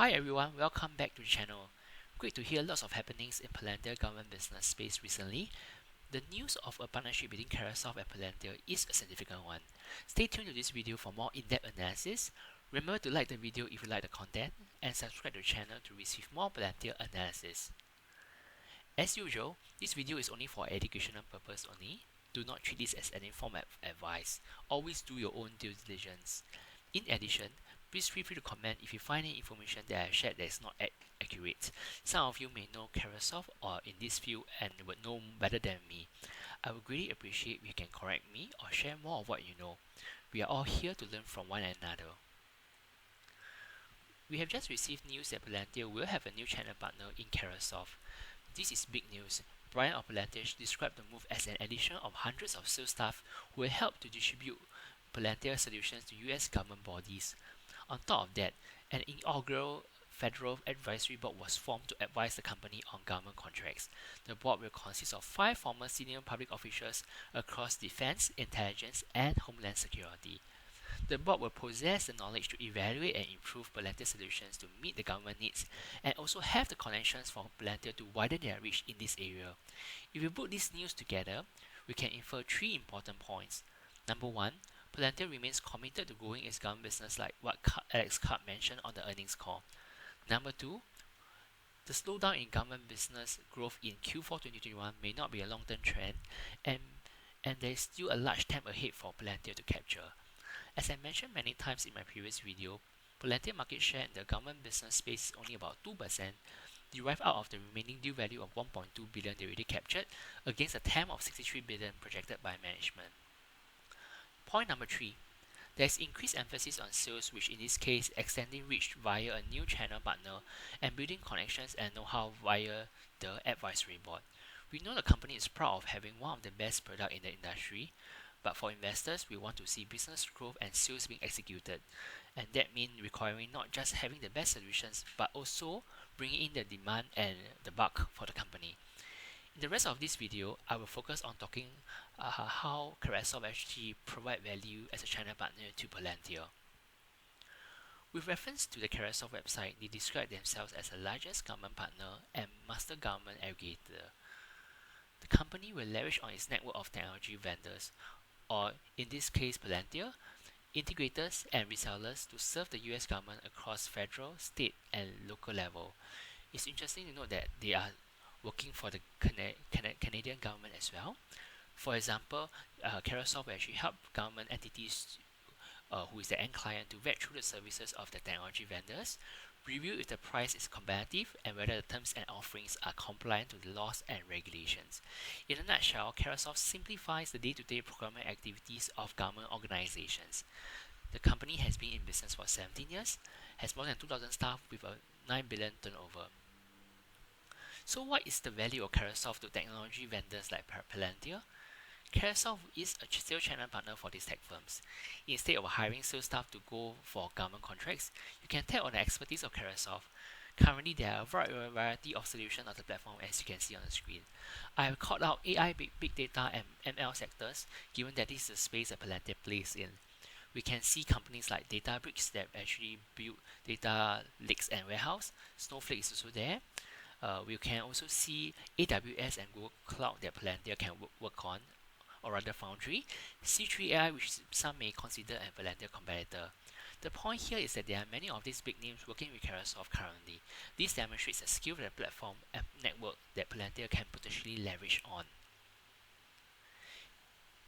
Hi everyone, welcome back to the channel. Great to hear lots of happenings in Palantir government business space recently. The news of a partnership between Carahsoft and Palantir is a significant one. Stay tuned to this video for more in-depth analysis. Remember to like the video if you like the content and subscribe to the channel to receive more Palantir analysis. As usual, this video is only for educational purpose only. Do not treat this as any form of advice. Always do your own due diligence. In addition, please feel free to comment if you find any information that I have shared that is not accurate. Some of you may know Carahsoft or in this field and would know better than me. I would greatly appreciate if you can correct me or share more of what you know. We are all here to learn from one another. We have just received news that Palantir will have a new channel partner in Carahsoft. This is big news. Brian of Palantir described the move as an addition of hundreds of sales staff who will help to distribute Palantir solutions to US government bodies. On top of that, an inaugural federal advisory board was formed to advise the company on government contracts. The board will consist of 5 former senior public officials across defense, intelligence, and homeland security. The board will possess the knowledge to evaluate and improve Palantir solutions to meet the government needs and also have the connections for Palantir to widen their reach in this area. If we put this news together, we can infer 3 important points. Number 1, Palantir remains committed to growing its government business like what Alex Karp mentioned on the earnings call. Number 2, the slowdown in government business growth in Q4 2021 may not be a long-term trend and there is still a large TAM ahead for Palantir to capture. As I mentioned many times in my previous video, Palantir market share in the government business space is only about 2%, derived out of the remaining deal value of 1.2 billion they already captured against a TAM of 63 billion projected by management. Point number 3. There is increased emphasis on sales, which in this case extending reach via a new channel partner and building connections and know-how via the advisory board. We know the company is proud of having one of the best products in the industry, but for investors, we want to see business growth and sales being executed, and that means requiring not just having the best solutions, but also bringing in the demand and the buck for the company. In the rest of this video, I will focus on talking how Carahsoft actually provide value as a channel partner to Palantir. With reference to the Carahsoft website, they describe themselves as the largest government partner and master government aggregator. The company will leverage on its network of technology vendors, or in this case Palantir, integrators and resellers to serve the US government across federal, state and local level. It's interesting to note that they are working for the Canadian government as well. For example, Carahsoft will actually help government entities who is the end client to vet through the services of the technology vendors, review if the price is competitive and whether the terms and offerings are compliant to the laws and regulations. In a nutshell, Carahsoft simplifies the day-to-day procurement activities of government organizations. The company has been in business for 17 years, has more than 2,000 staff with a 9 billion turnover. So what is the value of Carahsoft to technology vendors like Palantir? Carahsoft is a sales channel partner for these tech firms. Instead of hiring sales staff to go for government contracts, you can tap on the expertise of Carahsoft. Currently, there are a variety of solutions on the platform as you can see on the screen. I have called out AI, big data and ML sectors, given that this is the space that Palantir plays in. We can see companies like Databricks that actually build data lakes and warehouse. Snowflake is also there. We can also see AWS and Google Cloud that Palantir can work on, or rather Foundry, C3AI, which some may consider a Palantir competitor. The point here is that there are many of these big names working with Carahsoft currently. This demonstrates the skill of the platform and network that Palantir can potentially leverage on.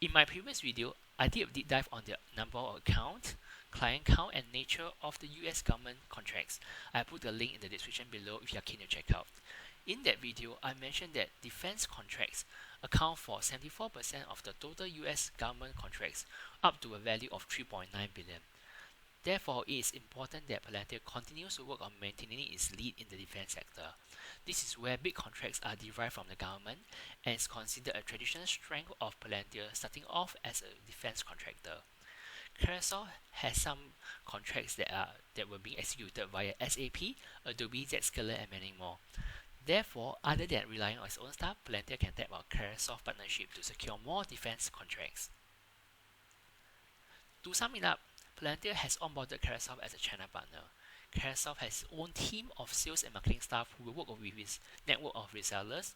In my previous video, I did a deep dive on the number of accounts, client count and nature of the US government contracts. I put the link in the description below if you are keen to check out. In that video, I mentioned that defense contracts account for 74% of the total US government contracts up to a value of 3.9 billion. Therefore, it is important that Palantir continues to work on maintaining its lead in the defense sector. This is where big contracts are derived from the government and is considered a traditional strength of Palantir, starting off as a defense contractor. Carahsoft has some contracts that were being executed via SAP, Adobe, Zscaler and many more. Therefore, other than relying on its own staff, Palantir can tap on Carahsoft partnership to secure more defense contracts. To sum it up, Palantir has onboarded Carahsoft as a channel partner. Carahsoft has its own team of sales and marketing staff who will work with its network of resellers,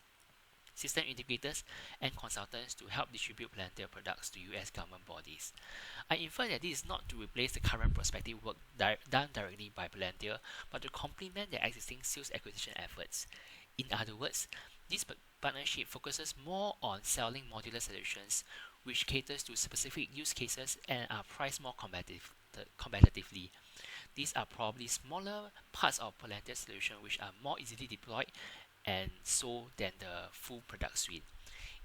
system integrators, and consultants to help distribute Palantir products to US government bodies. I infer that this is not to replace the current prospective work done directly by Palantir, but to complement their existing sales acquisition efforts. In other words, this partnership focuses more on selling modular solutions, which caters to specific use cases and are priced more competitively. These are probably smaller parts of Palantir solution which are more easily deployed and sold than the full product suite.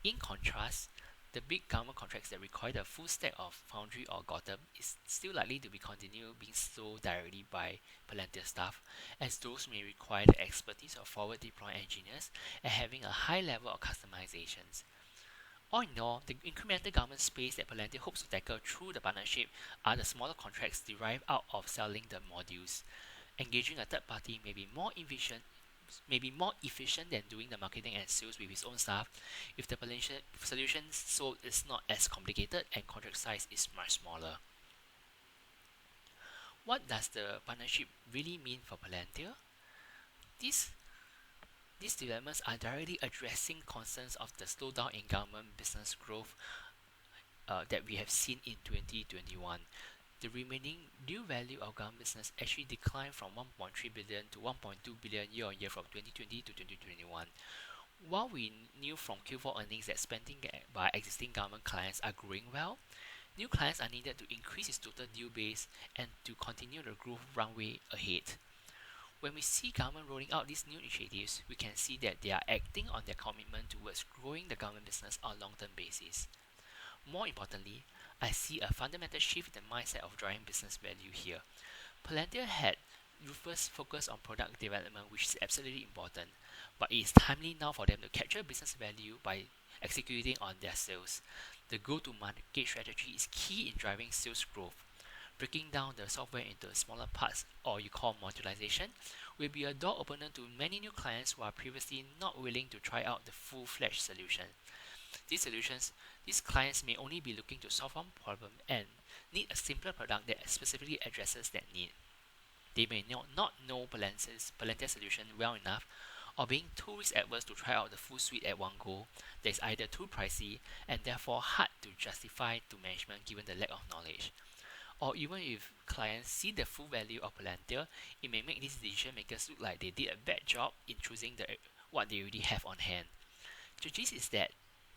In contrast, the big government contracts that require the full stack of Foundry or Gotham is still likely to be continued being sold directly by Palantir staff, as those may require the expertise of forward deployed engineers and having a high level of customizations. All in all, the incremental government space that Palantir hopes to tackle through the partnership are the smaller contracts derived out of selling the modules. Engaging a third party may be more efficient than doing the marketing and sales with his own staff if the solution sold is not as complicated and contract size is much smaller. What does the partnership really mean for Palantir? These developments are directly addressing concerns of the slowdown in government business growth that we have seen in 2021. The remaining new value of government business actually declined from 1.3 billion to 1.2 billion year on year from 2020 to 2021. While we knew from Q4 earnings that spending by existing government clients are growing well, new clients are needed to increase its total deal base and to continue the growth runway ahead. When we see government rolling out these new initiatives, we can see that they are acting on their commitment towards growing the government business on a long-term basis. More importantly, I see a fundamental shift in the mindset of driving business value here. Palantir had ruthless focus on product development, which is absolutely important, but it is timely now for them to capture business value by executing on their sales. The go-to-market strategy is key in driving sales growth. Breaking down the software into smaller parts, or you call modularization, will be a door opener to many new clients who are previously not willing to try out the full-fledged solution. These clients may only be looking to solve one problem and need a simpler product that specifically addresses that need. They may not know Palantir solution well enough, or being too risk-averse to try out the full suite at one go that is either too pricey and therefore hard to justify to management given the lack of knowledge. Or even if clients see the full value of Palantir, it may make these decision makers look like they did a bad job in choosing what they already have on hand. The gist is that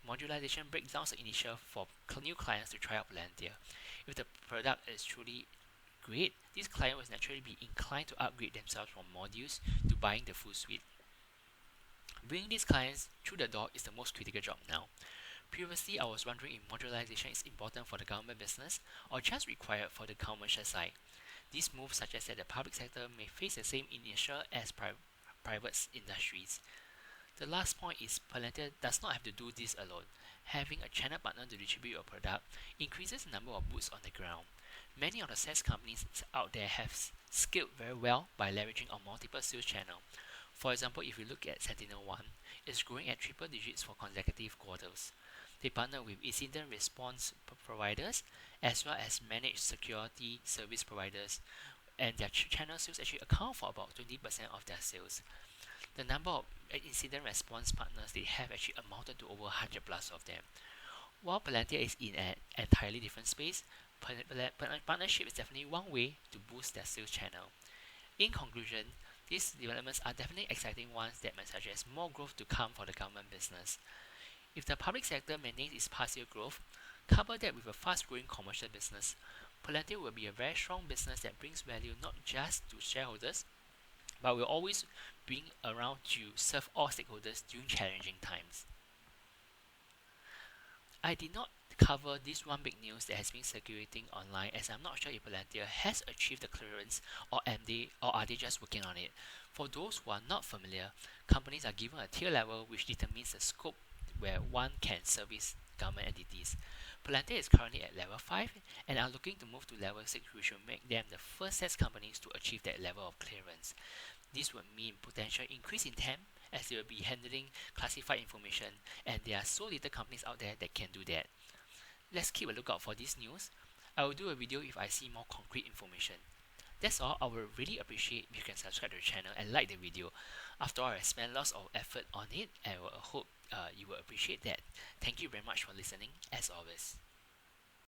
modularization breaks down the initial for new clients to try out Palantir. If the product is truly great, these clients will naturally be inclined to upgrade themselves from modules to buying the full suite. Bringing these clients through the door is the most critical job now. Previously, I was wondering if modularization is important for the government business or just required for the commercial side. These moves suggest that the public sector may face the same inertia as private industries. The last point is Palantir does not have to do this alone. Having a channel partner to distribute your product increases the number of boots on the ground. Many of the SaaS companies out there have scaled very well by leveraging on multiple sales channels. For example, if you look at SentinelOne, it's growing at triple digits for consecutive quarters. They partner with incident response providers as well as managed security service providers, and their channel sales actually account for about 20% of their sales. The number of incident response partners they have actually amounted to over 100 plus of them. While Palantir is in an entirely different space, partnership is definitely one way to boost their sales channel. In conclusion, these developments are definitely exciting ones that might suggest more growth to come for the government business. If the public sector maintains its past year growth, couple that with a fast-growing commercial business, Palantir will be a very strong business that brings value not just to shareholders, but will always be around to serve all stakeholders during challenging times. I did not cover this one big news that has been circulating online, as I'm not sure if Palantir has achieved the clearance or are they just working on it. For those who are not familiar, companies are given a tier level which determines the scope where one can service government entities. Palantir is currently at level 5 and are looking to move to level 6, which will make them the first SaaS companies to achieve that level of clearance. This would mean potential increase in TAM as they will be handling classified information, and there are so little companies out there that can do that. Let's keep a lookout for this news. I will do a video if I see more concrete information. That's all. I would really appreciate if you can subscribe to the channel and like the video. After all, I spent lots of effort on it, and I hope you will appreciate that. Thank you very much for listening, as always.